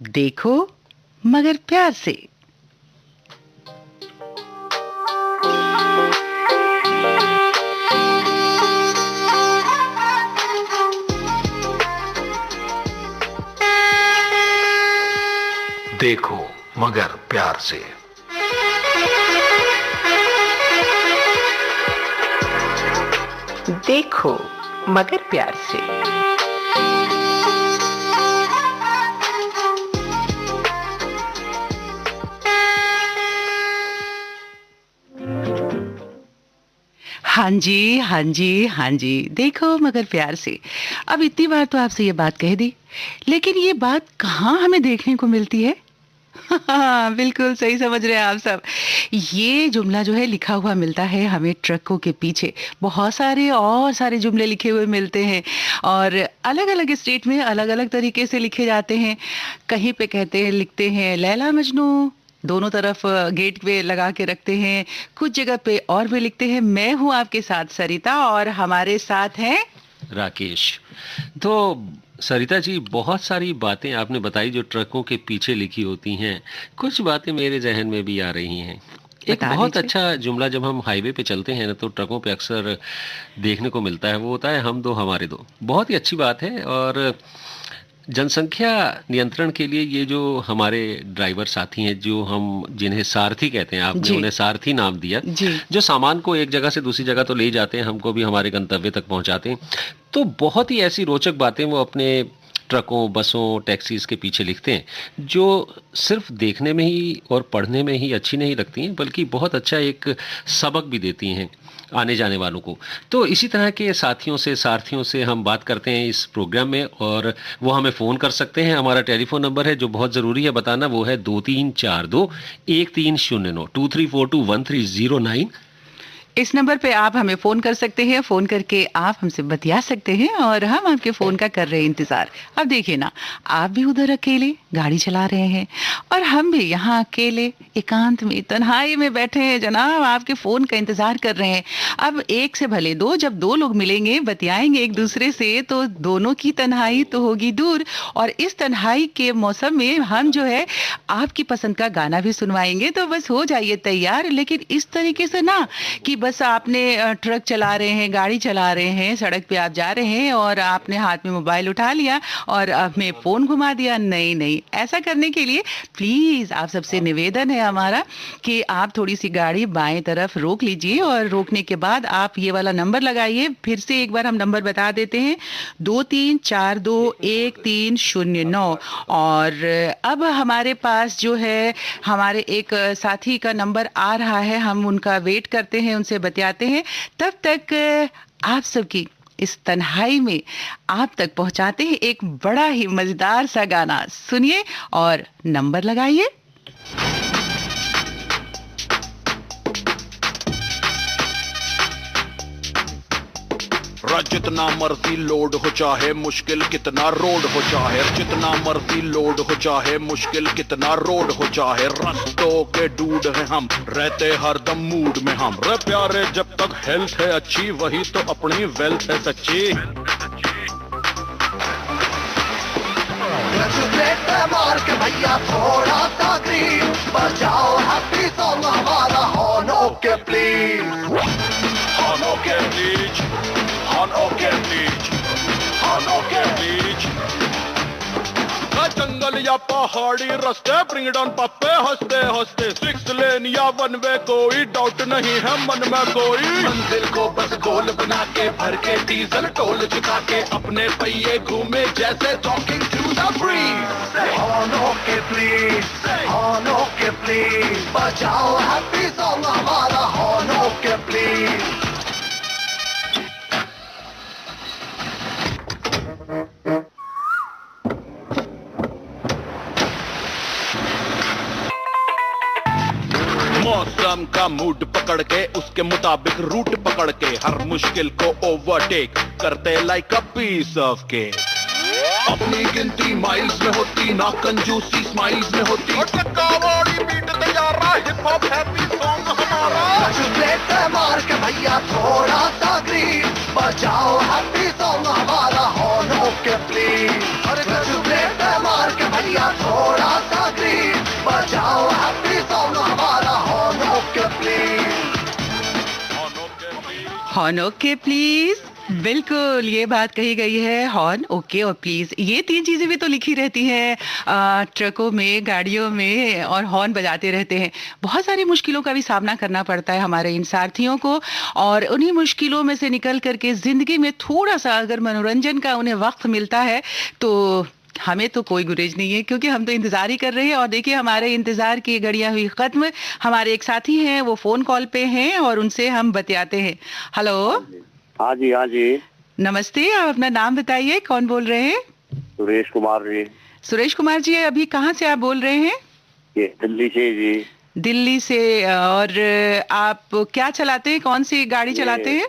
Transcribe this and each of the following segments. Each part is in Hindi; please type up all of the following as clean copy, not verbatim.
देखो मगर प्यार से। देखो मगर प्यार से। देखो मगर प्यार से। हाँ जी, हाँ जी, हाँ जी, देखो मगर प्यार से। अब इतनी बार तो आपसे ये बात कह दी, लेकिन ये बात कहाँ हमें देखने को मिलती है? हाँ, बिल्कुल सही समझ रहे हैं आप सब। ये जुमला जो है लिखा हुआ मिलता है हमें ट्रकों के पीछे। बहुत सारे और सारे जुमले लिखे हुए मिलते हैं और अलग-अलग स्टेट में अलग-अलग तरीके से लिखे जाते हैं। कहीं पे कहते हैं लिखते हैं लैला मजनू, दोनों तरफ गेट पे लगा के रखते हैं। कुछ जगह पे और भी लिखते हैं मैं हूँ आपके साथ सरिता और हमारे साथ हैं राकेश। तो सरिता जी, बहुत सारी बातें आपने बताई जो ट्रकों के पीछे लिखी होती हैं। कुछ बातें मेरे ज़हन में भी आ रही हैं। एक बता बहुत दीजिए। अच्छा जुमला जब हम हाईवे पे चलते हैं ना, तो ट्रकों पे अक्सर देखने को मिलता है, वो होता है हम दो हमारे दो। बहुत ही अच्छी बात है। और जनसंख्या नियंत्रण के लिए ये जो हमारे ड्राइवर साथी हैं, जो हम जिन्हें सारथी कहते हैं, आपने जी, उन्हें सारथी नाम दिया, जी। जो सामान को एक जगह से दूसरी जगह तो ले जाते हैं, हमको भी हमारे गंतव्य तक पहुंचाते हैं। तो बहुत ही ऐसी रोचक बातें वो अपने ट्रकों, बसों, टैक्सीज के पीछे लिखते हैं, जो सिर्फ देखने में ही और पढ़ने में ही अच्छी नहीं लगती हैं, बल्कि बहुत अच्छा एक सबक भी देती हैं आने जाने वालों को। तो इसी तरह के साथियों से, सारथियों से हम बात करते हैं इस प्रोग्राम में, और वो हमें फ़ोन कर सकते हैं। हमारा टेलीफोन नंबर है जो बहुत ज़रूरी है बताना, वो है 2342 1309 23421309। इस नंबर पे आप हमें फ़ोन कर सकते हैं, फ़ोन करके आप हमसे बतिया सकते हैं और हम आपके फ़ोन का कर रहे हैं इंतज़ार। अब देखिए ना, आप भी उधर अकेले गाड़ी चला रहे हैं और हम भी यहाँ अकेले एकांत में तन्हाई में बैठे हैं जनाब, आपके फ़ोन का इंतज़ार कर रहे हैं। अब एक से भले दो, जब दो लोग मिलेंगे, बतियाएँगे एक दूसरे से तो दोनों की तन्हाई तो होगी दूर और इस तन्हाई के मौसम में हम जो है आपकी पसंद का गाना भी सुनवाएँगे, तो बस हो जाइए तैयार। लेकिन इस तरीके से ना कि बस आपने ट्रक चला रहे हैं, गाड़ी चला रहे हैं, सड़क पे आप जा रहे हैं और आपने हाथ में मोबाइल उठा लिया और हमें फ़ोन घुमा दिया। नहीं, नहीं, ऐसा करने के लिए प्लीज़ आप सबसे निवेदन है हमारा कि आप थोड़ी-सी गाड़ी बाएँ तरफ रोक लीजिए और रोकने के बाद आप ये वाला नंबर लगाइए। फिर से एक बार हम नंबर बता देते हैं, 23421309। और अब हमारे पास जो है हमारे एक साथी का नंबर आ रहा है, हम उनका वेट करते हैं, उनसे बतियाते हैं। तब तक आप सबकी इस तन्हाई में आप तक पहुंचाते हैं एक बड़ा ही मजेदार सा गाना। सुनिए और नंबर लगाइए। जितना मर्जी लोड हो चाहे मुश्किल कितना रोड हो चाहे, जितना मर्जी लोड हो चाहे मुश्किल कितना रोड हो चाहे, रस्तों के डूड है हम, रहते हरदम मूड में हम। रे प्यारे जब तक हेल्थ है अच्छी, वही तो अपनी वेल्थ है सच्ची। मार के भैया थोड़ा सा ग्रीन बजाओ, हैप्पी सॉन्ग हमारा होनो के प्लीज, होनो के प्लीज, होनो के प्लीज, होनो के प्लीज। जंगल या पहाड़ी रास्ते ब्रिंग डाउन पप्पे हंसते हंसते, 6 लेन या 1 वे कोई डाउट नहीं है मन में कोई। मंजिल को बस गोल बना के, भर के डीजल टोल चुका के, अपने पहिए घूमे जैसे टॉकिंग टू द ब्रीज। होनो के प्लीज, होनो के प्लीज, बजाओ हैप्पी सॉन्ग हमारा होनो के प्लीज। मौसम का मूड पकड़ के, उसके मुताबिक रूट पकड़ के, हर मुश्किल को ओवरटेक करते like a piece of cake. अपनी गिनती माइल्स में होती, ना कंजूसी स्माइल्स में होती, और टक्का वाली बीट तैयार, हिप हॉप हैप्पी सॉन्ग हमारा। मार के भैया थोड़ा सा ग्रीन बजाओ, हैप्पी सॉन्ग हमारा होनो के प्लीज। अरे मार के भैया थोड़ा हॉर्न ओके प्लीज। बिल्कुल, ये बात कही गई है, हॉर्न ओके और प्लीज, ये तीन चीजें भी तो लिखी रहती हैं ट्रकों में, गाड़ियों में, और हॉर्न बजाते रहते हैं। बहुत सारी मुश्किलों का भी सामना करना पड़ता है हमारे इन सारथियों को, और उन्हीं मुश्किलों में से निकल करके जिंदगी में थोड़ा सा अगर मनोरंजन का उन्हें वक्त मिलता है तो हमें तो कोई गुरेज नहीं है, क्योंकि हम तो इंतजार ही कर रहे हैं। और देखिए, हमारे इंतजार की घड़ियां हुई खत्म। हमारे एक साथी हैं, वो फोन कॉल पे हैं और उनसे हम बतियाते हैं। हेलो। हाँ जी, हाँ जी, हाँ जी। नमस्ते, आप अपना नाम बताइए, कौन बोल रहे हैं? सुरेश कुमार जी। सुरेश कुमार जी, अभी कहाँ से आप बोल रहे हैं? ये दिल्ली से जी। दिल्ली से। और आप क्या चलाते हैं, कौन सी गाड़ी चलाते ये हैं?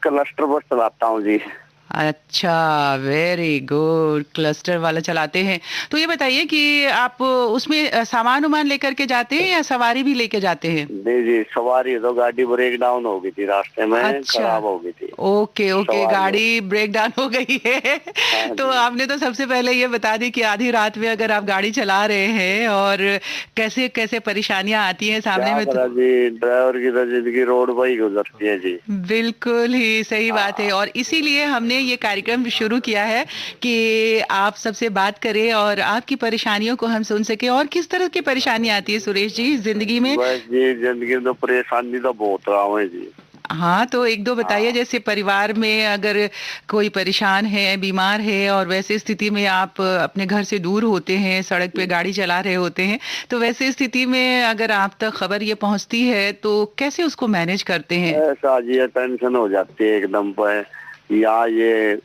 क्लस्टर बस चलाता हूँ जी। अच्छा, वेरी गुड, क्लस्टर वाला चलाते हैं। तो ये बताइए कि आप उसमें सामान उमान लेकर के जाते हैं या सवारी भी लेके जाते हैं? नहीं जी, सवारी तो गाड़ी ब्रेक डाउन हो गई थी, रास्ते में अच्छा, खराब हो गई थी। ओके ओके, सवारी हो। गाड़ी ब्रेक डाउन हो गई है। हाँ तो जी। आपने तो सबसे पहले ये बता दी कि आधी रात में अगर आप गाड़ी चला रहे हैं और कैसे कैसे परेशानियां आती हैं सामने क्या में, तो करा जी, ड्राइवर की तो जिंदगी रोड पर ही गुजरती है जी। बिल्कुल ही सही बात है। हाँ। और इसीलिए हमने ये कार्यक्रम शुरू किया है कि आप सबसे बात करें और आपकी परेशानियों को हम सुन सके। और किस तरह की परेशानी आती है सुरेश जी जिंदगी में? बस जी, जिंदगी में तो परेशानी तो बहुत रहा हूँ जी। हाँ, तो एक दो बताइए, हाँ। जैसे परिवार में अगर कोई परेशान है, बीमार है, और वैसे स्थिति में आप अपने घर से दूर होते हैं, सड़क पे गाड़ी चला रहे होते हैं, तो वैसे स्थिति में अगर आप तक खबर ये पहुंचती है तो कैसे उसको मैनेज करते हैं? ऐसा जी, ये टेंशन हो जाती है एकदम पे। या ये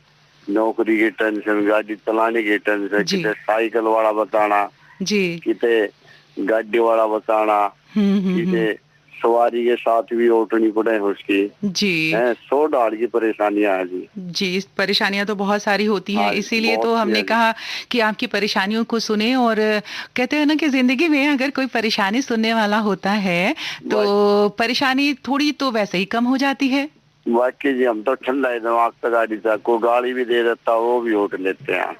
नौकरी की टेंशन, गाड़ी चलाने की टेंशन, जी किते साइकिल वाला बताना, जी। किते गाड़ी वाला बताना, हम्म। किते सवारी के साथ भी उठनी पड़े उसकी। जी है, सौ डाल की परेशानियां है जी। जी, इस परेशानियां तो बहुत सारी होती हैं, हाँ, इसीलिए बहुत तो सी हमने है जी। कहा कि आपकी परेशानियों को सुने। और कहते हैं ना कि जिंदगी में अगर कोई परेशानी सुनने वाला होता है तो परेशानी थोड़ी तो वैसे ही कम हो जाती है। बाकी जी, हम तो ठंडा है दिमाग पे, गाड़ी से को गाड़ी भी दे देता, वो भी उठ लेते हैं।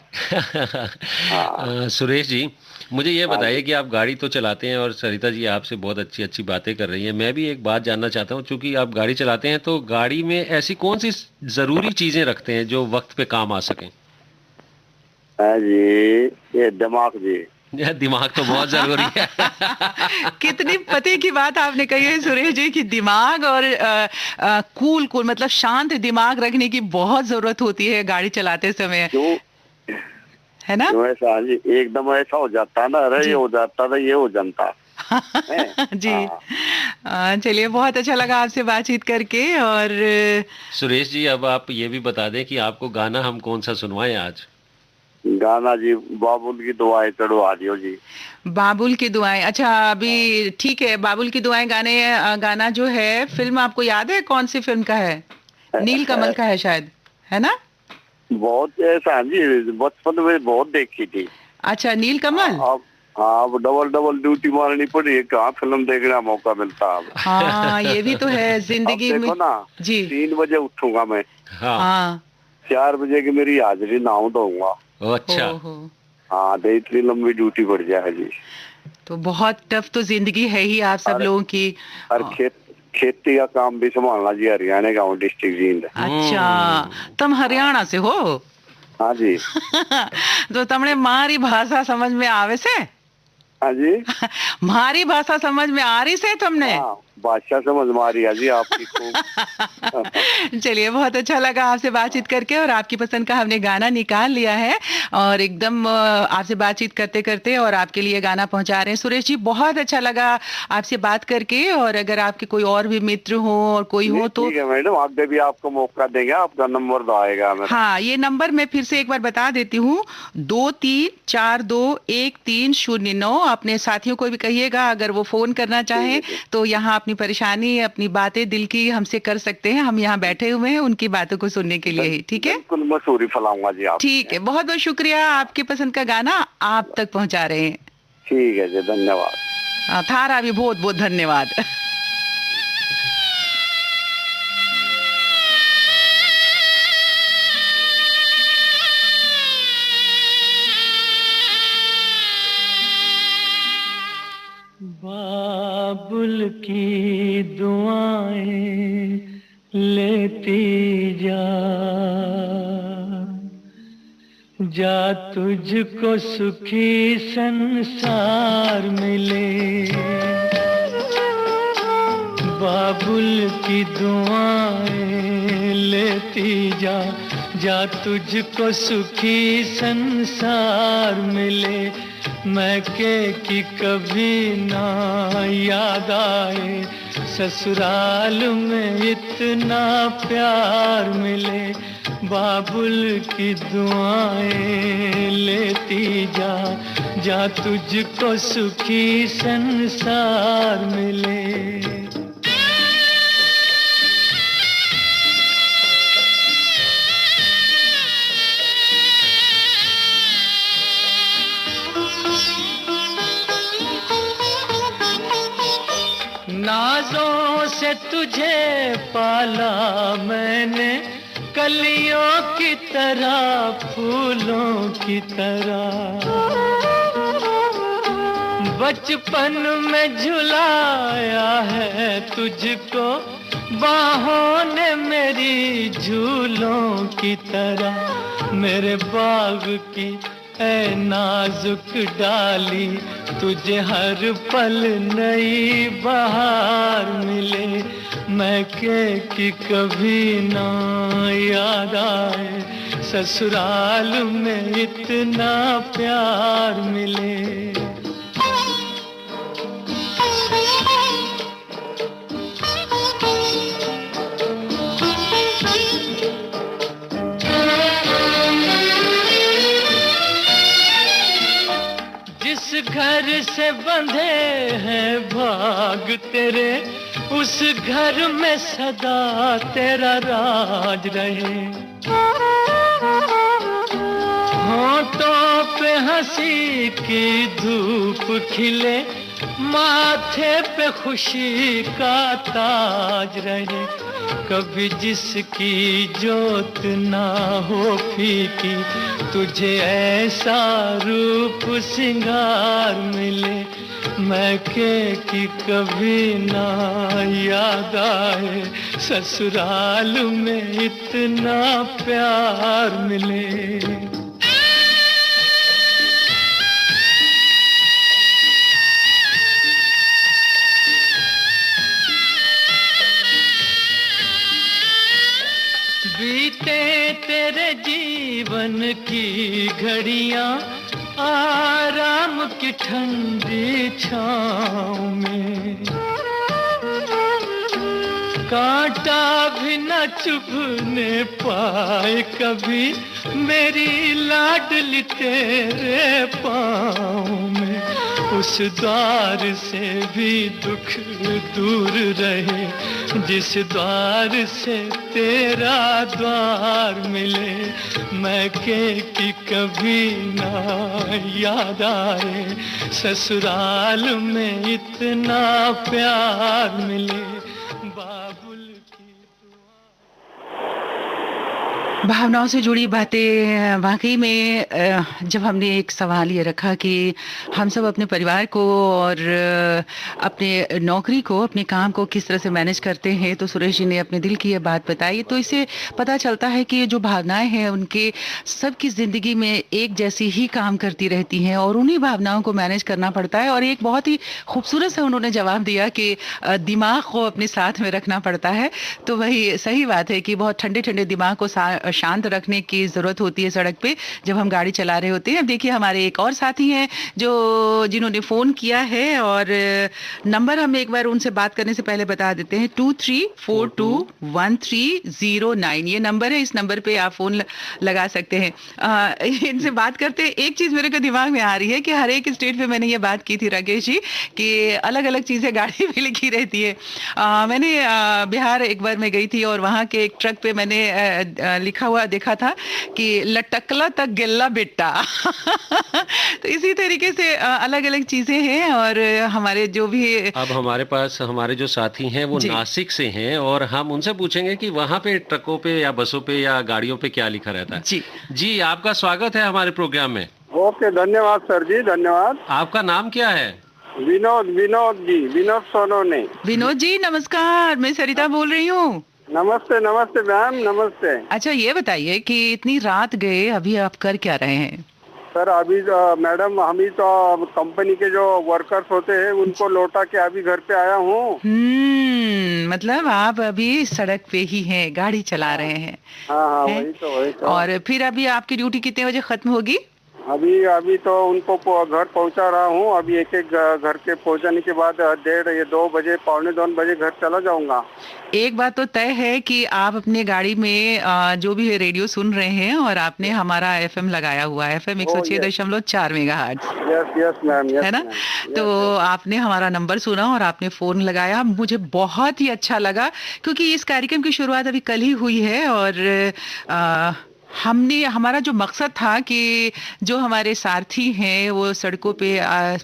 हाँ। सुरेश जी, मुझे ये हाँ बताइए जी। कि आप गाड़ी तो चलाते हैं और सरिता जी आपसे बहुत अच्छी अच्छी बातें कर रही हैं। मैं भी एक बात जानना चाहता हूँ, चूंकि आप गाड़ी चलाते हैं तो गाड़ी में ऐसी कौन सी ज़रूरी चीज़ें रखते हैं जो वक्त पे काम आ सकें? है जी, ये दिमाग जी। यह दिमाग तो बहुत ज़रूरी है। कितनी पते की बात आपने कही है सुरेश जी, कि दिमाग और कूल कूल मतलब शांत दिमाग रखने की बहुत जरूरत होती है गाड़ी चलाते समय, क्यों? है ना? क्यों ऐसा जी, एकदम ऐसा हो जाता ना, अरे ये जी। हो जाता था, ये हो जनता है। जी। हाँ। चलिए, बहुत अच्छा लगा आपसे बातचीत करके। और सुरेश जी, अब आप ये भी बता दें कि आपको गाना हम कौन सा सुनवाएं आज? गाना जी, बाबुल की दुआएं चढ़वा दियो जी। बाबुल की दुआएं, अच्छा हाँ। अभी ठीक है। बाबुल की दुआएं गाना जो है, फिल्म आपको याद है कौन सी फिल्म का है? नील कमल का है शायद, है ना? बहुत ऐसा जी, बचपन में बहुत देखी थी। अच्छा, नील कमल। अब हाँ, अब डबल डबल ड्यूटी मारनी पड़ी है, कहाँ फिल्म देखने का मौका मिलता है अब। हाँ, ये भी तो है अब जिंदगी में। देखो ना, जी। 3 बजे उठूंगा मैं, हाँ। हाँ। 4 बजे की मेरी हाजिरी नाऊ दूंगा। ओ, अच्छा। हो। हाँ, तो इतनी लंबी ड्यूटी पड़ जाए जी। तो बहुत टफ तो जिंदगी है ही आप सब और लोगों की। और खेती का काम भी संभालना जी, हरियाणा गाँव डिस्ट्रिक्ट जींद। अच्छा, हम्म। तुम हरियाणा से हो? हाँ जी। तो तुमने मारी भाषा समझ में आवे से? हाँ जी। मारी भाषा समझ में आ रही से तुमने? हाँ, बादशाह समझ मारी है जी आपकी खूब। चलिए, बहुत अच्छा लगा आपसे बातचीत करके, और आपकी पसंद का हमने गाना निकाल लिया है। और एकदम आपसे बातचीत करते करते और आपके लिए गाना पहुंचा रहे हैं। सुरेश जी, बहुत अच्छा लगा आपसे बात करके। और अगर आपके कोई और भी मित्र हो और कोई नहीं, हो तो ठीक है मैडम, आगे भी आपको मौका देंगे, आपका नंबर तो आएगा मेरा। हाँ, ये नंबर मैं फिर से एक बार बता देती हूँ, 23421309। अपने साथियों को भी कहिएगा, अगर वो फोन करना ठीक चाहे है जी। तो यहाँ अपनी परेशानी, अपनी बातें दिल की हमसे कर सकते हैं। हम यहाँ बैठे हुए हैं उनकी बातों को सुनने के लिए ही। ठीक है? बिल्कुल मसूरी फैलाऊंगा जी आप। ठीक है, बहुत बहुत शुक्रिया। आपके पसंद का गाना आप तक पहुंचा रहे हैं। ठीक है जी, धन्यवाद। थारा भी बहुत बहुत धन्यवाद। बाबुल की दुआएं लेती जा तुझको सुखी संसार मिले, बाबुल की दुआएं लेती जा, जा तुझको सुखी संसार मिले। मैके की कभी ना याद आए, ससुराल में इतना प्यार मिले, बाबुल की दुआएं लेती जा, जा तुझको सुखी संसार मिले। नाज़ों से तुझे पाला मैंने, कलियों की तरह फूलों की तरह, बचपन में झुलाया है तुझको बाहों ने मेरी झूलों की तरह। मेरे बाग की ऐ नाजुक डाली, तुझे हर पल नई बहार मिले, मैके की कभी ना याद आए, ससुराल में इतना प्यार मिले। घर से बंधे हैं भाग तेरे, उस घर में सदा तेरा राज रहे। होठों पे हंसी की धूप खिले, माथे पे खुशी का ताज रहे। कभी जिसकी जोत ना हो फीकी, तुझे ऐसा रूप सिंगार मिले, मैके की कभी ना याद आए, ससुराल में इतना प्यार मिले। बीते तेरे जीवन की घड़ियां आराम की ठंडी छाँव में, कांटा भी न चुभने पाए कभी मेरी लाडली तेरे पाँव में। उस द्वार से भी दुख दूर रहे, जिस द्वार से तेरा द्वार मिले, मैके की कभी ना याद आए, ससुराल में इतना प्यार मिले, बाबुल की भावनाओं से जुड़ी बातें। वाकई में जब हमने एक सवाल ये रखा कि हम सब अपने परिवार को और अपने नौकरी को, अपने काम को किस तरह से मैनेज करते हैं, तो सुरेश जी ने अपने दिल की ये बात बताई। तो इससे पता चलता है कि जो भावनाएं हैं उनके सबकी ज़िंदगी में एक जैसी ही काम करती रहती हैं और उन्हीं भावनाओं को मैनेज करना पड़ता है। और एक बहुत ही खूबसूरत सा उन्होंने जवाब दिया कि दिमाग को अपने साथ में रखना पड़ता है। तो वही सही बात है कि बहुत ठंडे ठंडे दिमाग को शांत रखने की ज़रूरत होती है सड़क पे जब हम गाड़ी चला रहे होते हैं। अब देखिए हमारे एक और साथी हैं जिन्होंने फ़ोन किया है और नंबर हम एक बार उनसे बात करने से पहले बता देते हैं। 23421309 ये नंबर है। इस नंबर पे आप फ़ोन लगा सकते हैं। इनसे बात करते एक चीज़ मेरे को दिमाग में आ रही है कि हर एक स्टेट पे मैंने ये बात की थी राकेश जी कि अलग अलग चीज़ें गाड़ी में लिखी रहती है। मैंने बिहार एक बार मैं गई थी और वहाँ के एक ट्रक पे मैंने लिखा हुआ देखा था कि लटकला तक गिल्ला बेटा। तो इसी तरीके से अलग अलग चीजें हैं। और हमारे जो भी अब हमारे पास हमारे जो साथी हैं वो नासिक से हैं और हम उनसे पूछेंगे कि वहाँ पे ट्रकों पे या बसों पे या गाड़ियों पे क्या लिखा रहता है। जी आपका स्वागत है हमारे प्रोग्राम में। ओके, धन्यवाद सर जी, धन्यवाद। आपका नाम क्या है? विनोद जी, विनोद सोनोने। विनोद जी नमस्कार, मैं सरिता बोल रही हूँ। नमस्ते नमस्ते मैम, नमस्ते। अच्छा ये बताइए कि इतनी रात गए, अभी आप कर क्या रहे हैं? सर अभी मैडम हम ही तो कंपनी के जो वर्कर्स होते हैं उनको लौटा के अभी घर पे आया हूँ। मतलब आप अभी सड़क पे ही हैं, गाड़ी चला रहे हैं? हाँ हाँ, हैं? वही तो। और फिर अभी आपकी ड्यूटी कितने बजे खत्म होगी? अभी अभी तो उनको घर पहुंचा रहा हूँ। अभी एक एक घर के पहुंचाने के बाद 1:30 2 बजे, 1:45 2 बजे घर चला जाऊंगा। एक बात तो तय है कि आप अपने गाड़ी में जो भी है रेडियो सुन रहे हैं, और आपने हमारा एफएम लगाया हुआ है, FM 106.4 megahertz, yes yes ma'am, yes है ना? मैम। तो आपने हमारा नंबर सुना और आपने फोन लगाया, मुझे बहुत ही अच्छा लगा, क्योंकि इस कार्यक्रम की शुरुआत अभी कल ही हुई है। और आ, हमने हमारा जो मकसद था कि जो हमारे सारथी हैं वो सड़कों पे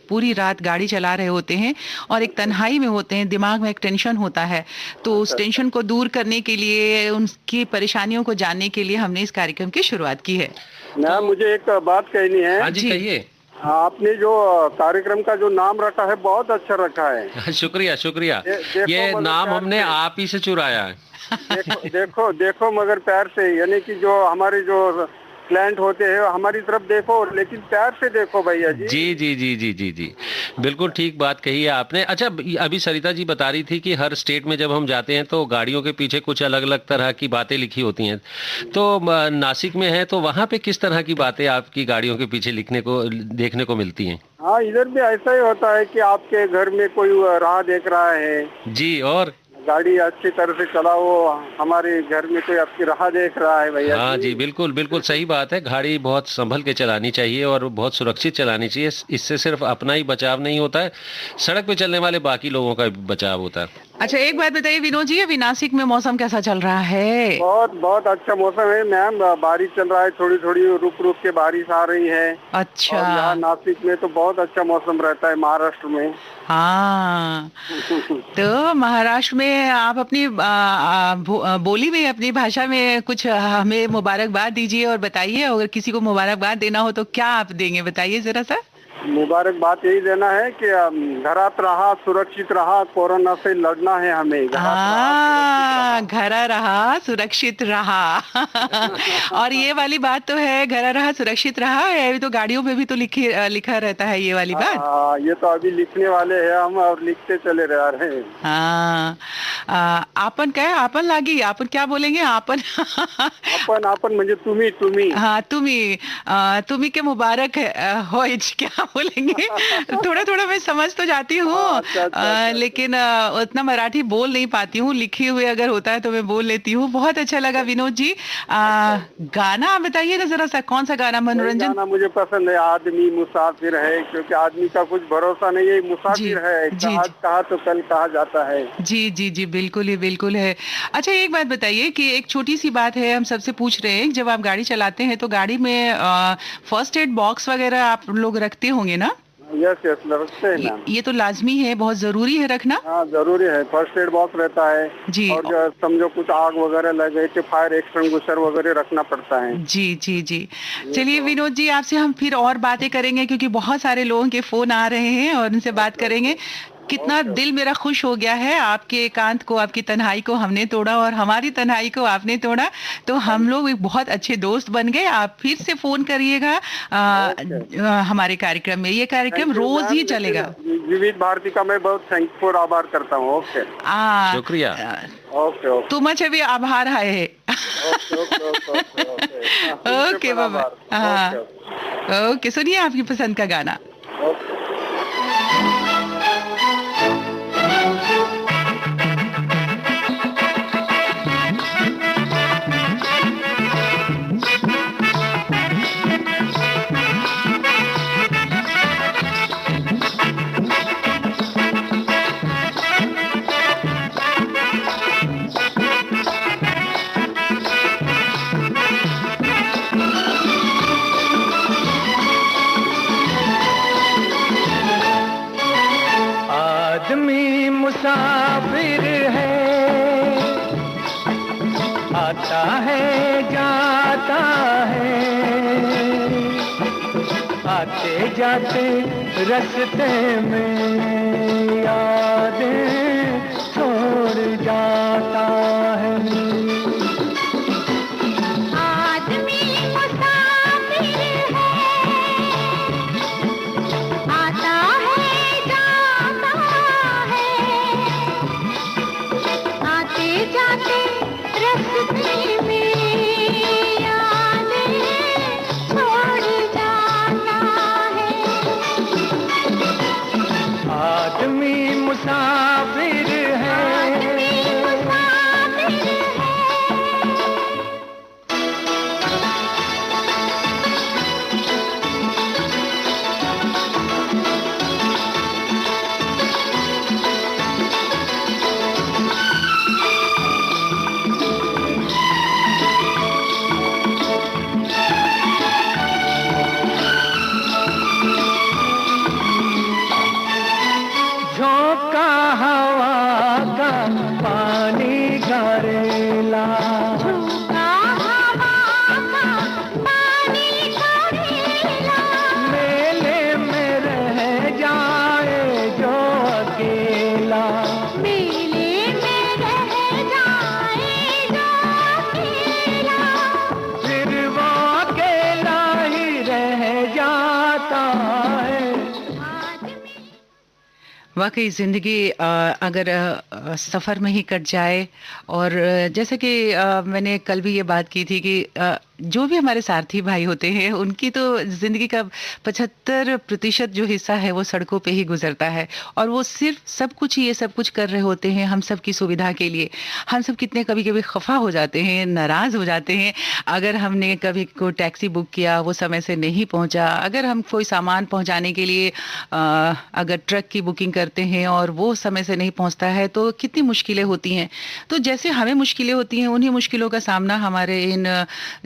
पूरी रात गाड़ी चला रहे होते हैं और एक तन्हाई में होते हैं, दिमाग में एक टेंशन होता है, तो उस टेंशन को दूर करने के लिए, उनकी परेशानियों को जानने के लिए हमने इस कार्यक्रम की शुरुआत की है। मैम मुझे एक बात कहनी है। हाँ जी, कहिए। आपने जो कार्यक्रम का जो नाम रखा है बहुत अच्छा रखा है। शुक्रिया शुक्रिया। देखो ये मगर नाम प्यार हमने से। आप ही से चुराया है। देखो मगर प्यार से, यानी कि जो हमारे जो क्लाइंट होते हैं हमारी तरफ देखो, लेकिन प्यार से देखो भैया जी। जी जी जी जी जी जी, बिल्कुल ठीक बात कही है आपने। अच्छा, अभी सरिता जी बता रही थी कि हर स्टेट में जब हम जाते हैं तो गाड़ियों के पीछे कुछ अलग अलग तरह की बातें लिखी होती हैं, तो नासिक में है तो वहाँ पे किस तरह की बातें आपकी गाड़ियों के पीछे लिखने को देखने को मिलती हैं? हाँ, इधर भी ऐसा ही होता है कि आपके घर में कोई राह देख रहा है, जी, और गाड़ी अच्छी तरह से चलाओ, हमारे घर में कोई आपकी राह देख रहा है भैया हाँ जी, बिल्कुल बिल्कुल सही बात है। गाड़ी बहुत संभल के चलानी चाहिए और बहुत सुरक्षित चलानी चाहिए। इससे सिर्फ अपना ही बचाव नहीं होता है, सड़क पे चलने वाले बाकी लोगों का भी बचाव होता है। अच्छा एक बात बताइए विनोद जी, अभी नासिक में मौसम कैसा चल रहा है? बहुत बहुत अच्छा मौसम है मैम, बारिश चल रहा है, थोड़ी थोड़ी रुक रुक के बारिश आ रही है। अच्छा। और यहाँ नासिक में तो बहुत अच्छा मौसम रहता है, महाराष्ट्र में। हाँ, तो महाराष्ट्र में आप अपनी बोली में, अपनी भाषा में कुछ हमें मुबारकबाद दीजिए और बताइए, अगर किसी को मुबारकबाद देना हो तो क्या आप देंगे, बताइए जरा सा। मुबारकबाद यही देना है कि घरात रहा, सुरक्षित रहा, कोरोना से लड़ना है हमें। घरा रहा सुरक्षित रहा। और ये वाली बात तो है, घरा रहा सुरक्षित रहा, ये तो गाड़ियों पे भी तो लिखा रहता है ये वाली बात। ये तो अभी लिखने वाले हैं हम, और लिखते चले रहे हैं। हाँ, आपन क्या है, आपन लागी, आपन क्या बोलेंगे, आपन? आपन म्हणजे तुम्ही। हाँ, तुम्ही के मुबारक हो, क्या बोलेंगे? थोड़ा थोड़ा मैं समझ तो जाती हूँ, अच्छा। लेकिन उतना मराठी बोल नहीं पाती हूँ। लिखे हुए अगर होता है तो मैं बोल लेती हूँ। बहुत अच्छा लगा विनोद जी। गाना आप बताइए ना जरा सा, कौन सा गाना मनोरंजन? गाना मुझे पसंद है, आदमी मुसाफिर है, क्योंकि आदमी का कुछ भरोसा नहीं है, मुसाफिर है, आज कहा तो कल कहा जाता है। जी जी जी, बिल्कुल है। अच्छा एक बात बताइए कि एक छोटी सी बात है, हम सबसे पूछ रहे हैं, जब आप गाड़ी चलाते हैं तो गाड़ी में फर्स्ट एड बॉक्स वगैरह आप लोग रखते होंगे ना? यस रखते हैं मैम। ये तो लाजमी है, बहुत जरूरी है रखना। हाँ जरूरी है, फर्स्ट एड बॉक्स रहता है जी। और जो समझो कुछ आग वगैरह लग गई तो फायर एक्सटिंग्विशर वगैरह रखना पड़ता है। जी जी जी, चलिए विनोद जी, आपसे हम फिर और बातें करेंगे, क्योंकि बहुत सारे लोगों के फोन आ रहे हैं और उनसे बात करेंगे। कितना दिल मेरा खुश हो गया है, आपके एकांत को, आपकी तन्हाई को हमने तोड़ा और हमारी तन्हाई को आपने तोड़ा, तो हम लोग एक बहुत अच्छे दोस्त बन गए। आप फिर से फोन करिएगा हमारे कार्यक्रम में। ये कार्यक्रम रोज ही चलेगा। विविध भारती का मैं बहुत थैंकफुल आभार करता हूँ। ओके, शुक्रिया। ओके तुमच भी आभार है। ओके बाबा। हाँ, ओके, सुनिए आपकी पसंद का गाना। आदमी मुसाफिर है, आता है जाता है, आते जाते रास्ते में यादें छोड़ जाता है। मुसाफिर है। झोंका हवा का पानी घरेला, मेले में रह जाए जो अकेला, फिर वो अकेला ही रह जाता है। वाकई ज़िंदगी अगर सफ़र में ही कट जाए और जैसे कि मैंने कल भी ये बात की थी कि जो भी हमारे सारथी भाई होते हैं उनकी तो ज़िंदगी का 75% जो हिस्सा है वो सड़कों पे ही गुजरता है और वो सिर्फ सब कुछ ये सब कुछ कर रहे होते हैं हम सब की सुविधा के लिए। हम सब कितने कभी कभी खफा हो जाते हैं, नाराज़ हो जाते हैं अगर हमने कभी कोई टैक्सी बुक किया वो समय से नहीं पहुंचा, अगर हम कोई सामान पहुंचाने के लिए अगर ट्रक की बुकिंग करते हैं और वो समय से नहीं पहुंचता है तो कितनी मुश्किलें होती हैं। तो जैसे हमें मुश्किलें होती हैं उन्हीं मुश्किलों का सामना हमारे इन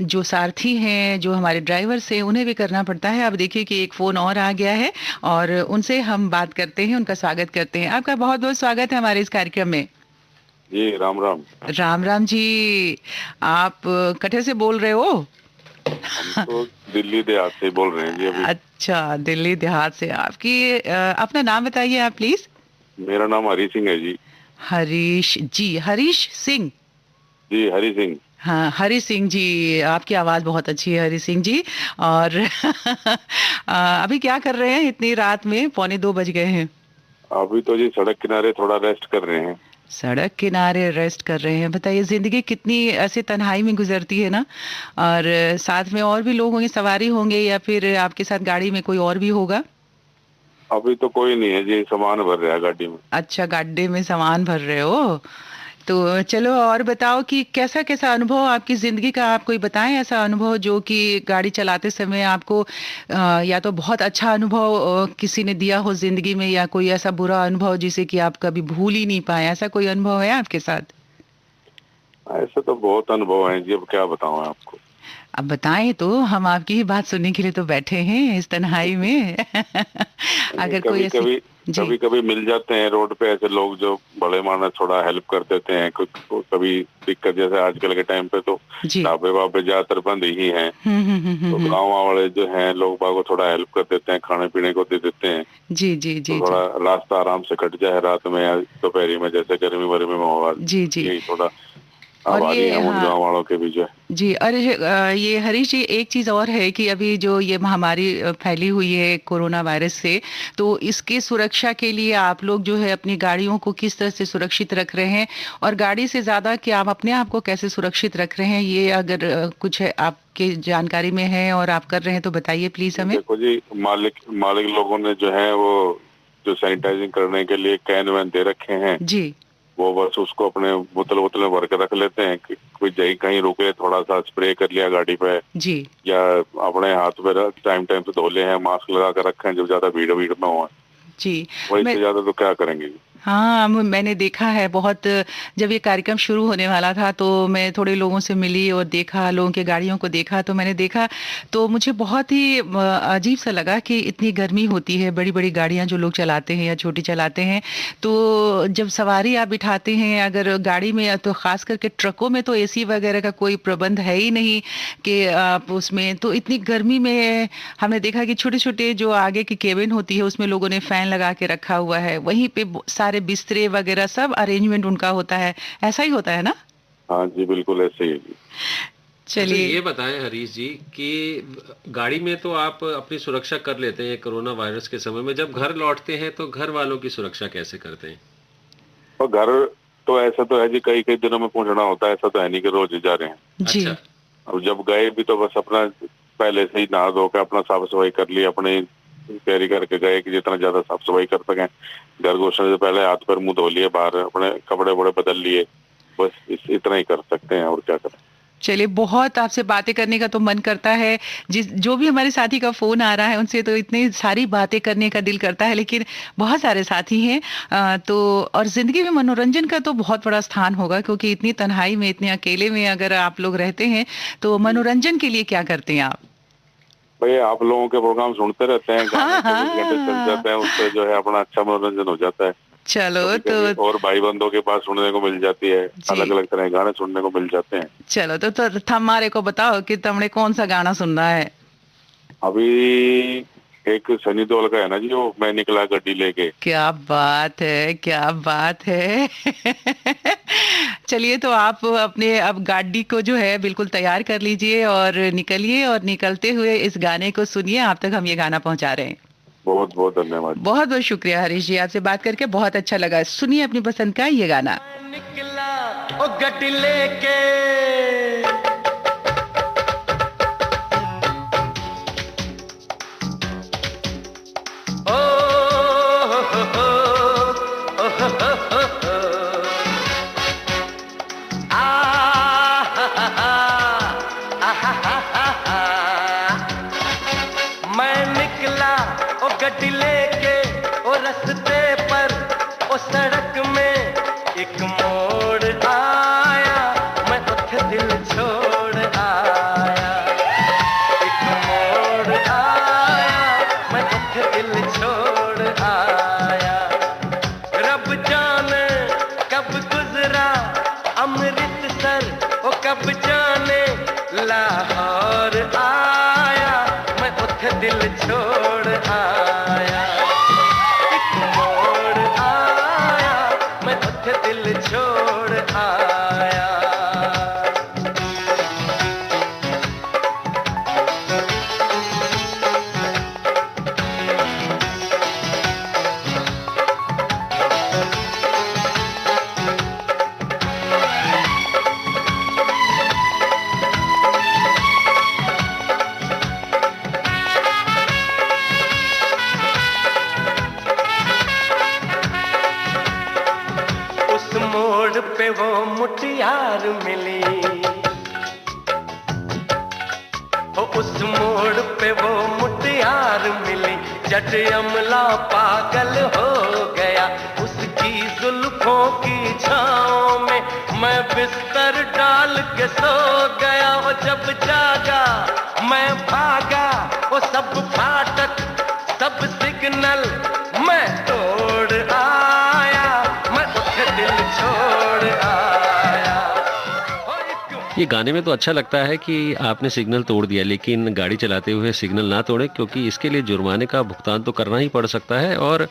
जो सारथी हैं, जो हमारे ड्राइवर्स हैं, उन्हें भी करना पड़ता है। अब देखिए कि एक फ़ोन और आ गया है और उनसे हम बात करते हैं, उनका स्वागत करते हैं। आपका बहुत बहुत स्वागत है हमारे इस कार्यक्रम में। जी राम राम। राम राम जी, आप कठे से बोल रहे हो? हम तो दिल्ली देहात से बोल रहे हैं जी अभी। अच्छा, दिल्ली देहात से। आपकी अपना नाम बताइए आप प्लीज। मेरा नाम हरी सिंह है जी। हरीश जी, हरीश सिंह जी, हरी सिंह। हाँ, हरी सिंह जी, आपकी आवाज़ बहुत अच्छी है हरी सिंह जी। और अभी क्या कर रहे हैं इतनी रात में? 1:45 बज गए हैं। अभी तो जी सड़क किनारे थोड़ा रेस्ट कर रहे हैं। सड़क किनारे रेस्ट कर रहे हैं। बताइए ज़िंदगी कितनी ऐसे तन्हाई में गुजरती है ना। और साथ में और भी लोग होंगे, सवारी होंगे या फिर आपके साथ गाड़ी में कोई और भी होगा? अभी तो कोई नहीं है जी, सामान भर रहा है गाड़ी में। अच्छा, गाड़ी में सामान भर रहे हो। तो चलो और बताओ कि कैसा कैसा अनुभव आपकी ज़िंदगी का, आप कोई बताएं ऐसा अनुभव जो कि गाड़ी चलाते समय आपको या तो बहुत अच्छा अनुभव किसी ने दिया हो ज़िंदगी में या कोई ऐसा बुरा अनुभव जिसे कि आप कभी भूल ही नहीं पाए, ऐसा कोई अनुभव है आपके साथ? ऐसे तो बहुत अनुभव है जी, अब क्या बताऊं आपको। अब बताएं तो, हम आपकी ही बात सुनने के लिए तो बैठे हैं इस तन्हाई में। अगर कोई कभी ऐसी कभी जी कभी कभी मिल जाते हैं रोड पे ऐसे लोग जो बड़े मानस थोड़ा हेल्प कर देते हैं। कभी दिक्कत, जैसे आजकल के टाइम पे तो जी ढाबे वाबे ज्यादातर बंद ही हैं। तो गाँव वाले जो हैं लोग बागों थोड़ा हेल्प कर देते हैं, खाने पीने को दे देते हैं। जी जी तो जी थोड़ा रास्ता आराम से कट जाए रात में या दोपहरी में, जैसे गर्मी वर्मी में होगा। जी जी। यही थोड़ा और आभारी ये हैं उन हाँ गाँव वालों के भी जो है। जी। और ये हरीश जी, एक चीज़ और है कि अभी जो ये महामारी फैली हुई है कोरोना वायरस से, तो इसके सुरक्षा के लिए आप लोग जो है अपनी गाड़ियों को किस तरह से सुरक्षित रख रहे हैं और गाड़ी से ज़्यादा कि आप अपने आप को कैसे सुरक्षित रख रहे हैं, ये अगर कुछ है आपके जानकारी में है और आप कर रहे हैं तो बताइए प्लीज़ हमें। देखो जी, मालिक मालिक लोगों ने जो है वो जो सैनिटाइजिंग करने के लिए कैन वैन दे रखे हैं, जी वो बस उसको अपने बोतल में भर के रख लेते हैं कि कोई जहीं कहीं रुके थोड़ा सा स्प्रे कर लिया गाड़ी पे, जी या अपने हाथ पे टाइम टाइम से धो ले हैं, मास्क लगा कर रखे हैं जब ज्यादा भीड़ भीड़ में हो। जी। वही मैं से ज्यादा तो क्या करेंगे। हाँ, मैंने देखा है बहुत। जब ये कार्यक्रम शुरू होने वाला था तो मैं थोड़े लोगों से मिली और देखा, लोगों की गाड़ियों को देखा, तो मैंने देखा तो मुझे बहुत ही अजीब सा लगा कि इतनी गर्मी होती है, बड़ी बड़ी गाड़ियाँ जो लोग चलाते हैं या छोटी चलाते हैं, तो जब सवारी आप बिठाते हैं अगर गाड़ी में, तो ख़ास करके ट्रकों में तो एसी वगैरह का कोई प्रबंध है ही नहीं कि आप उसमें, तो इतनी गर्मी में हमने देखा कि छोटे छोटे जो आगे की केबिन होती है उसमें लोगों ने फ़ैन लगा के रखा हुआ है, वहीं पे सारे बिस्तरे वगैरह सब अरेंजमेंट उनका होता है। ऐसा ही होता है ना? हाँ जी, बिल्कुल ऐसे ही है जी। चलिए ये बताएं हरीश जी कि गाड़ी में तो आप अपनी सुरक्षा कर लेते हैं कोरोना वायरस के समय में, जब घर लौटते हैं तो घर वालों की सुरक्षा कैसे करते हैं? और घर तो ऐसा तो है जी, कई कई दिनों में पहुंचना होता है, ऐसा तो है नहीं कि रोज ही जा रहे हैं। जी अब जब गए भी तो बस अपना पहले से ही नहा धो के अपना साफ सफाई कर ली, अपने कैरी करके गए कि जितना ज्यादा साफ सफाई कर सकें। घर घुसने से पहले हाथ पैर मुंह धो लिए, बाहर अपने कपड़े वपड़े बदल लिए, बस इतना ही कर सकते हैं, और क्या करें। चलिए, बहुत आपसे बातें करने का तो मन करता है। जो भी हमारे साथी का फोन आ रहा है उनसे तो इतनी सारी बातें करने का दिल करता है, लेकिन बहुत सारे साथी हैं। तो और जिंदगी में मनोरंजन का तो बहुत बड़ा स्थान होगा, क्योंकि इतनी तन्हाई में, इतने अकेले में अगर आप लोग रहते हैं तो मनोरंजन के लिए क्या करते हैं आप? भाई आप लोगों के प्रोग्राम सुनते रहते हैं, गाने हाँ 24 घंटे चल जाते हैं, उससे जो है अपना अच्छा मनोरंजन हो जाता है। चलो कभी-कभी तो और भाई बंधुओं के पास सुनने को मिल जाती है, अलग अलग तरह के गाने सुनने को मिल जाते हैं। चलो तो हमारे को बताओ कि तुमने कौन सा गाना सुनना है? अभी एक सनी देओल का है ना जी, वो मैं निकला गड्डी लेके। क्या बात है, क्या बात है। चलिए, तो आप अपने अब गाड़ी को जो है बिल्कुल तैयार कर लीजिए और निकलिए, और निकलते हुए इस गाने को सुनिए। आप तक हम ये गाना पहुंचा रहे हैं। बहुत बहुत धन्यवाद। बहुत बहुत शुक्रिया हरीश जी, आपसे बात करके बहुत अच्छा लगा। सुनिए अपनी पसंद का ये गाना। निकला ओ गड्डी लेके, ओ हो हो, ओ हो हो, आ हा हा हा, आ हा हा हा। मैं निकला ओ गड्डी लेके, ओ रस्ते पर ओ सड़क में एक मोड़ आया, मैं उठ दिल छोड़ आया। एक मोड़ आया, मैं उठ दिल छोड़ आया। रब जाने कब गुजरा अमृतसर, ओ कब जाने लाहौर आया, मैं उठ दिल छोड़ आया। एक मोड़ आया, मैं उठ दिल छोड़ आया। उस मोड़ पे वो मुटियार मिली, हो उस मोड़ पे वो मुटियार मिली। जट अमला पागल हो गया उसकी जुल्फों की छाँव में, मैं बिस्तर डाल के सो गया। वो जब जागा मैं भागा, वो सब फाटक सब सिग्नल मैं तोड़ आया, मैं उठ दिल छोड़ आया। ये गाने में तो अच्छा लगता है कि आपने सिग्नल तोड़ दिया, लेकिन गाड़ी चलाते हुए सिग्नल ना तोड़े, क्योंकि इसके लिए जुर्माने का भुगतान तो करना ही पड़ सकता है, और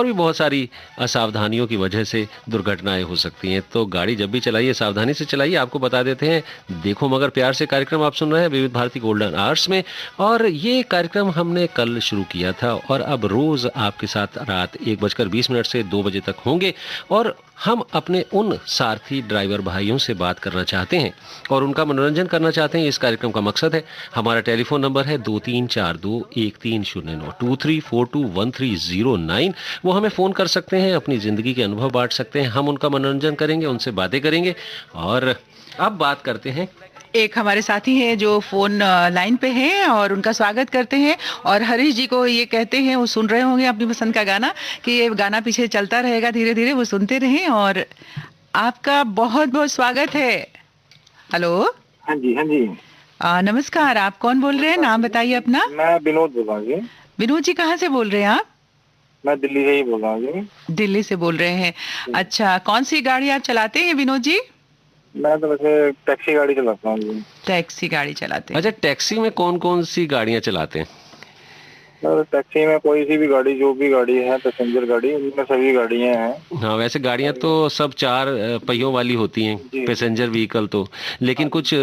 भी बहुत सारी असावधानियों की वजह से दुर्घटनाएं हो सकती हैं। तो गाड़ी जब भी चलाइए सावधानी से चलाइए। आपको बता देते हैं, देखो मगर प्यार से कार्यक्रम आप सुन रहे हैं विविध भारती गोल्डन आवर्स में, और ये कार्यक्रम हमने कल शुरू किया था और अब रोज आपके साथ रात 1:20 से 2 बजे तक होंगे। और हम अपने उन सारथी ड्राइवर भाइयों से बात करना चाहते हैं और उनका मनोरंजन करना चाहते हैं। इस कार्यक्रम का मकसद है, हमारा टेलीफोन नंबर है 23421309 23421309। वो हमें फ़ोन कर सकते हैं, अपनी ज़िंदगी के अनुभव बांट सकते हैं, हम उनका मनोरंजन करेंगे, उनसे बातें करेंगे। और अब बात करते हैं, एक हमारे साथी हैं जो फोन लाइन पे हैं और उनका स्वागत करते हैं। और हरीश जी को ये कहते हैं, वो सुन रहे होंगे अपनी पसंद का गाना, कि ये गाना पीछे चलता रहेगा धीरे धीरे, वो सुनते रहें। और आपका बहुत बहुत स्वागत है। हेलो। हाँ जी, हाँ जी। नमस्कार, आप कौन बोल रहे हैं? नाम बताइए अपना। मैं विनोद बोल रहा हूँ जी। विनोद जी, कहाँ से बोल रहे हैं आप? मैं दिल्ली से ही बोल रहा हूँ जी। दिल्ली से बोल रहे हैं। अच्छा, कौन सी गाड़ी आप चलाते हैं विनोद जी? मैं तो वैसे टैक्सी गाड़ी चलाता हूँ जी। टैक्सी गाड़ी चलाते हैं। अच्छा, टैक्सी में कौन कौन सी गाड़ियां चलाते हैं? और टैक्सी में कोई सी भी गाड़ी, जो भी गाड़ी है, पैसेंजर गाड़ी, उनमें सभी गाड़ियां हैं। हाँ, वैसे गाड़ियां तो सब 4 पहियों वाली होती हैं, पैसेंजर व्हीकल तो, लेकिन कुछ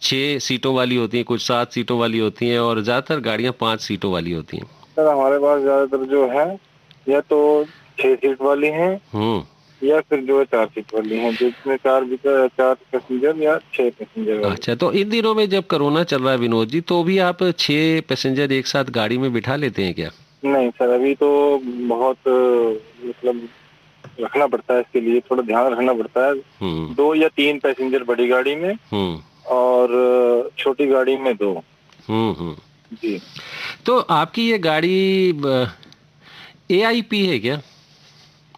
6 सीटों वाली होती हैं, कुछ 7 सीटों वाली होती हैं, और ज्यादातर गाड़ियां 5 सीटों वाली होती हैं। सर हमारे पास ज्यादातर जो है, या तो 6 सीट वाली हैं, या फिर जो है 4 सीट वाली है, जिसमें 4 पैसेंजर या 6 पैसेंजर वाली। अच्छा, तो इन दिनों में जब कोरोना चल रहा है विनोद जी, तो भी आप 6 पैसेंजर एक साथ गाड़ी में बिठा लेते हैं क्या? नहीं सर, अभी तो बहुत मतलब रखना पड़ता है, इसके लिए थोड़ा ध्यान रखना पड़ता है। 2 या 3 पैसेंजर बड़ी गाड़ी में और छोटी गाड़ी में 2। जी। तो आपकी ये गाड़ी AIP है क्या,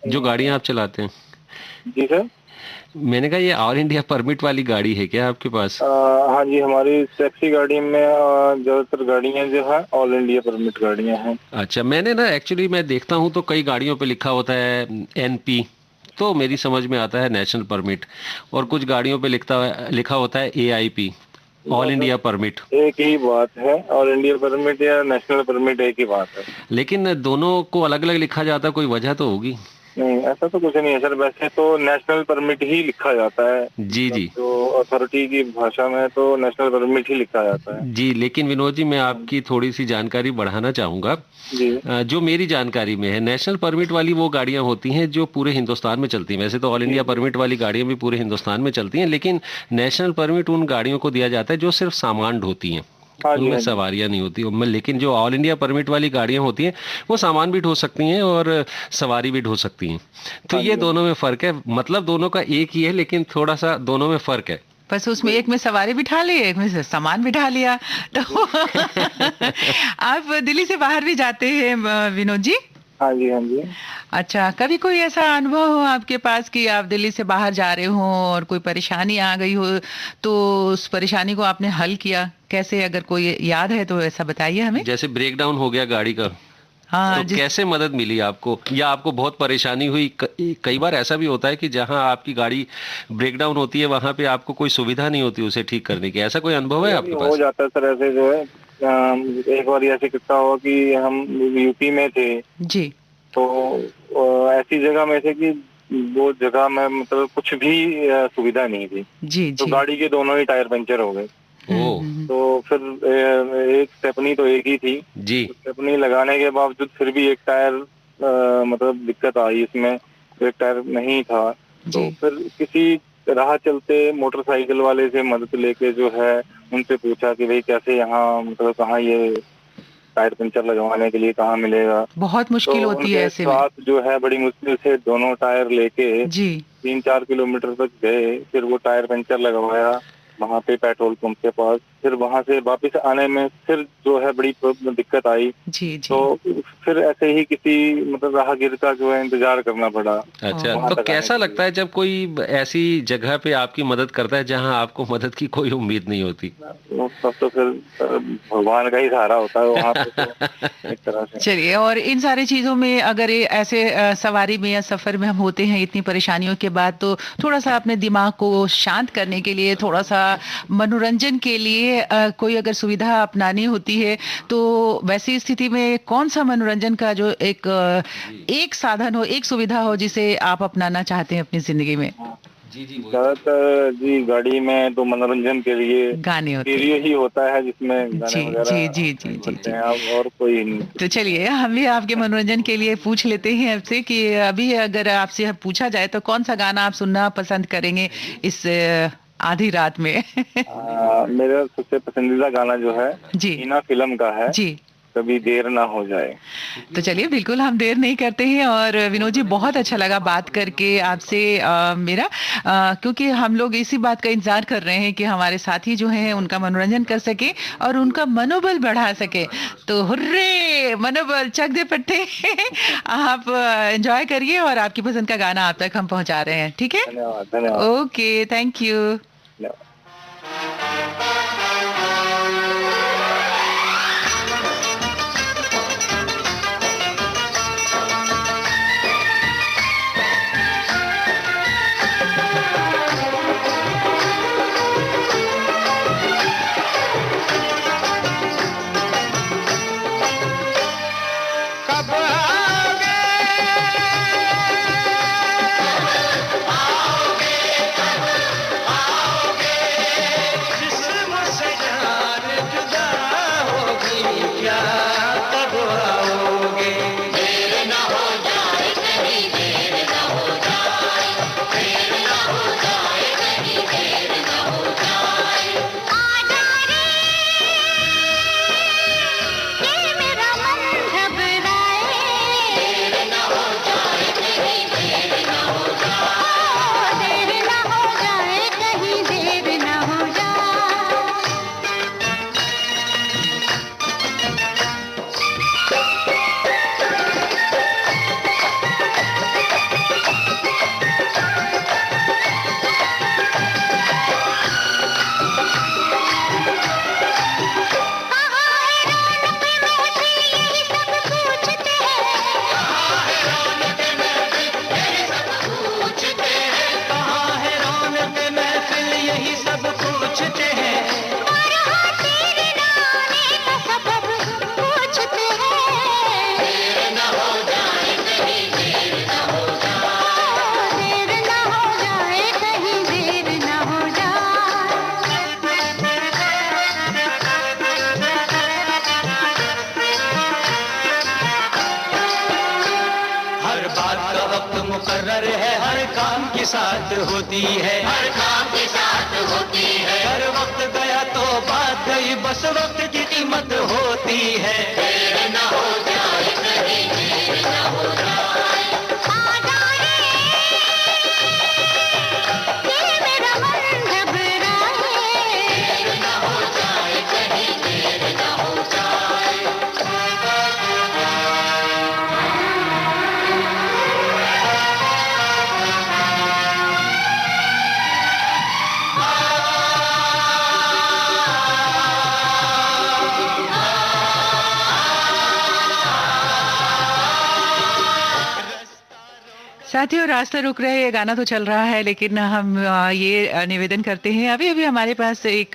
जो गाड़ियां आप चलाते हैं? जी सर। मैंने कहा ये ऑल इंडिया परमिट वाली गाड़ी है क्या आपके पास? हाँ जी, हमारी टैक्सी गाड़ी में ज्यादातर गाड़ियां जो है ऑल इंडिया परमिट गाड़ियां हैं। अच्छा, मैंने ना एक्चुअली मैं देखता हूँ तो कई गाड़ियों पे लिखा होता है NP, तो मेरी समझ में आता है नेशनल परमिट, और कुछ गाड़ियों पे लिखा होता है AIP, ऑल इंडिया परमिट। एक ही बात है, ऑल इंडिया परमिट या नेशनल परमिट एक ही बात है। लेकिन दोनों को अलग अलग लिखा जाता है, कोई वजह तो होगी? नहीं, ऐसा तो कुछ नहीं है सर, वैसे तो नेशनल परमिट ही लिखा जाता है। जी जी। तो अथॉरिटी की भाषा में तो नेशनल परमिट ही लिखा जाता है। जी, लेकिन विनोद जी मैं आपकी थोड़ी सी जानकारी बढ़ाना चाहूँगा। जो मेरी जानकारी में है, नेशनल परमिट वाली वो गाड़ियाँ होती हैं जो पूरे हिंदुस्तान में चलती हैं। वैसे तो ऑल इंडिया परमिट वाली गाड़ियाँ भी पूरे हिंदुस्तान में चलती हैं, लेकिन नेशनल परमिट उन गाड़ियों को दिया जाता है जो सिर्फ सामान ढोती हैं, उनमें सवारियां नहीं होती। लेकिन जो ऑल इंडिया परमिट वाली गाड़ियां होती हैं वो सामान भी ढो सकती हैं और सवारी भी ढो सकती हैं। तो ये दोनों में फर्क है, मतलब दोनों का एक ही है, लेकिन थोड़ा सा दोनों में फर्क है। बस उसमें एक में सवारी बिठा ली, एक में सामान बिठा लिया। तो आप दिल्ली से बाहर भी जाते हैं विनोद जी? हाँ जी, हाँ जी। अच्छा, कभी कोई ऐसा अनुभव हो आपके पास कि आप दिल्ली से बाहर जा रहे हो और कोई परेशानी आ गई हो, तो उस परेशानी को आपने हल किया कैसे? अगर कोई याद है तो ऐसा बताइए हमें। जैसे ब्रेक डाउन हो गया गाड़ी का, हाँ, तो कैसे मदद मिली आपको, या आपको बहुत परेशानी हुई? कई बार ऐसा भी होता है कि जहां आपकी गाड़ी ब्रेक डाउन होती है वहां पे आपको कोई सुविधा नहीं होती उसे ठीक करने की। ऐसा कोई अनुभव है आपके पास? हो जाता है सर ऐसे, जो है एक बार ऐसे किस्सा हुआ कि हम यूपी में थे जी, तो ऐसी जगह में थे कि वो जगह में मतलब कुछ भी सुविधा नहीं थी जी, तो गाड़ी के दोनों ही टायर पंचर हो गए। तो फिर एक स्टेपनी तो एक ही थी जी, स्टेपनी लगाने के बावजूद फिर भी एक टायर मतलब दिक्कत आई, इसमें एक टायर नहीं था। तो फिर किसी राह चलते मोटरसाइकिल वाले से मदद लेके जो है उनसे पूछा कि भाई कैसे यहाँ मतलब कहाँ ये टायर पंचर लगवाने के लिए कहाँ मिलेगा। बहुत मुश्किल तो होती है ऐसे में। साथ जो है बड़ी मुश्किल से दोनों टायर लेके जी 3-4 किलोमीटर तक गए, फिर वो टायर पंचर लगवाया वहाँ पे पेट्रोल पंप के पास। फिर वहाँ से वापस आने में फिर जो है बड़ी दिक्कत आई जी जी, तो फिर ऐसे ही किसी मतलब राहगीर का जो है इंतजार करना पड़ा। अच्छा, तो कैसा लगता है जब कोई ऐसी जगह पे आपकी मदद करता है जहाँ आपको मदद की कोई उम्मीद नहीं होती? तब तो फिर भगवान का ही सहारा होता है वहाँ पे तो एक तरह से। चलिए, और इन सारी चीजों में अगर ऐसे सवारी में या सफर में हम होते हैं इतनी परेशानियों के बाद, तो थोड़ा सा अपने दिमाग को शांत करने के लिए, थोड़ा सा मनोरंजन के लिए कोई अगर सुविधा अपनानी होती है, तो वैसी स्थिति में कौन सा मनोरंजन का जो एक साधन हो, एक सुविधा हो जिसे आप अपनाना चाहते हैं अपनी जिंदगी में? जी जी, ज्यादातर जी गाड़ी में तो मनोरंजन के लिए गाने होते हैं, ही होता है जिसमें गाने वगैरह जी जी जी जी, और कोई नहीं। तो चलिए हम भी आपके मनोरंजन के लिए पूछ लेते हैं आपसे कि अभी अगर आपसे पूछा जाए तो कौन सा गाना आप सुनना पसंद करेंगे इस आधी रात में? मेरा सबसे पसंदीदा गाना जो है जी हीना फिल्म का है जी, कभी देर ना हो जाए। तो चलिए, बिल्कुल हम देर नहीं करते हैं। और विनोद जी, बहुत अच्छा लगा बात करके आपसे मेरा, क्योंकि हम लोग इसी बात का इंतजार कर रहे हैं कि हमारे साथी जो हैं उनका मनोरंजन कर सके और उनका मनोबल बढ़ा सके। तो हुर्रे, मनोबल चक दे पट्टे। आप एंजॉय करिए और आपकी पसंद का गाना आप तक हम पहुंचा रहे हैं, ठीक है? धन्यवाद। Okay, thank you. वक्त मुकर्रर है, हर काम के साथ होती है, हर काम के साथ होती है। हर वक्त गया तो बात गई, बस वक्त की कीमत होती है। देर न हो जाए कहीं, देर न हो जाए। साथियों, रास्ता रुक रहे, ये गाना तो चल रहा है, लेकिन हम ये निवेदन करते हैं। अभी अभी हमारे पास एक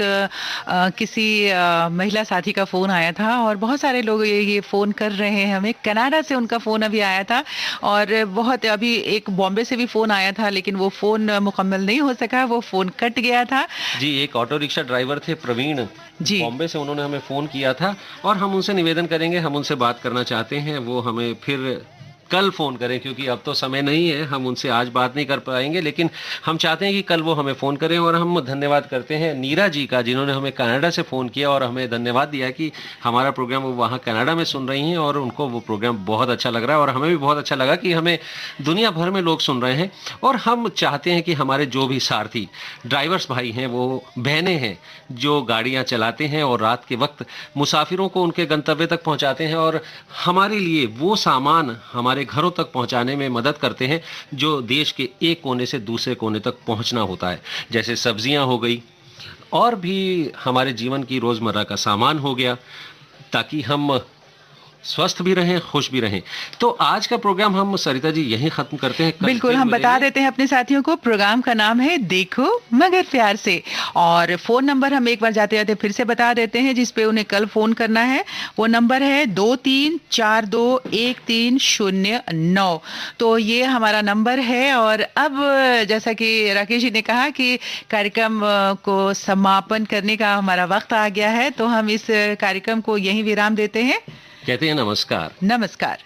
किसी महिला साथी का फ़ोन आया था और बहुत सारे लोग ये फ़ोन कर रहे हैं हमें। कनाडा से उनका फ़ोन अभी आया था और बहुत अभी एक बॉम्बे से भी फ़ोन आया था, लेकिन वो फ़ोन मुकम्मल नहीं हो सका, वो फ़ोन कट गया था। जी, एक ऑटो रिक्शा ड्राइवर थे प्रवीण जी, बॉम्बे से, उन्होंने हमें फ़ोन किया था और हम उनसे निवेदन करेंगे, हम उनसे बात करना चाहते हैं, वो हमें फिर कल फ़ोन करें, क्योंकि अब तो समय नहीं है, हम उनसे आज बात नहीं कर पाएंगे, लेकिन हम चाहते हैं कि कल वो हमें फ़ोन करें। और हम धन्यवाद करते हैं नीरा जी का, जिन्होंने हमें कनाडा से फ़ोन किया और हमें धन्यवाद दिया कि हमारा प्रोग्राम वो वहाँ कनाडा में सुन रही हैं और उनको वो प्रोग्राम बहुत अच्छा लग रहा है। और हमें भी बहुत अच्छा लगा कि हमें दुनिया भर में लोग सुन रहे हैं। और हम चाहते हैं कि हमारे जो भी सारथी ड्राइवर्स भाई हैं, वो बहनें हैं, जो गाड़ियाँ चलाते हैं और रात के वक्त मुसाफिरों को उनके गंतव्य तक पहुँचाते हैं और हमारे लिए वो सामान हमारे घरों तक पहुंचाने में मदद करते हैं जो देश के एक कोने से दूसरे कोने तक पहुंचना होता है, जैसे सब्जियां हो गई और भी हमारे जीवन की रोजमर्रा का सामान हो गया, ताकि हम स्वस्थ भी रहें, खुश भी रहें। तो आज का प्रोग्राम हम सरिता जी यहीं खत्म करते हैं। बिल्कुल, हम बता देते हैं अपने साथियों को, प्रोग्राम का नाम है देखो मगर प्यार से, और फोन नंबर हम एक बार जाते जाते फिर से बता देते हैं जिस पे उन्हें कल फोन करना है। वो नंबर है 23421309। तो ये हमारा नंबर है। और अब जैसा कि राकेश जी ने कहा कि कार्यक्रम को समापन करने का हमारा वक्त आ गया है, तो हम इस कार्यक्रम को यहीं विराम देते हैं। कहते हैं नमस्कार। नमस्कार।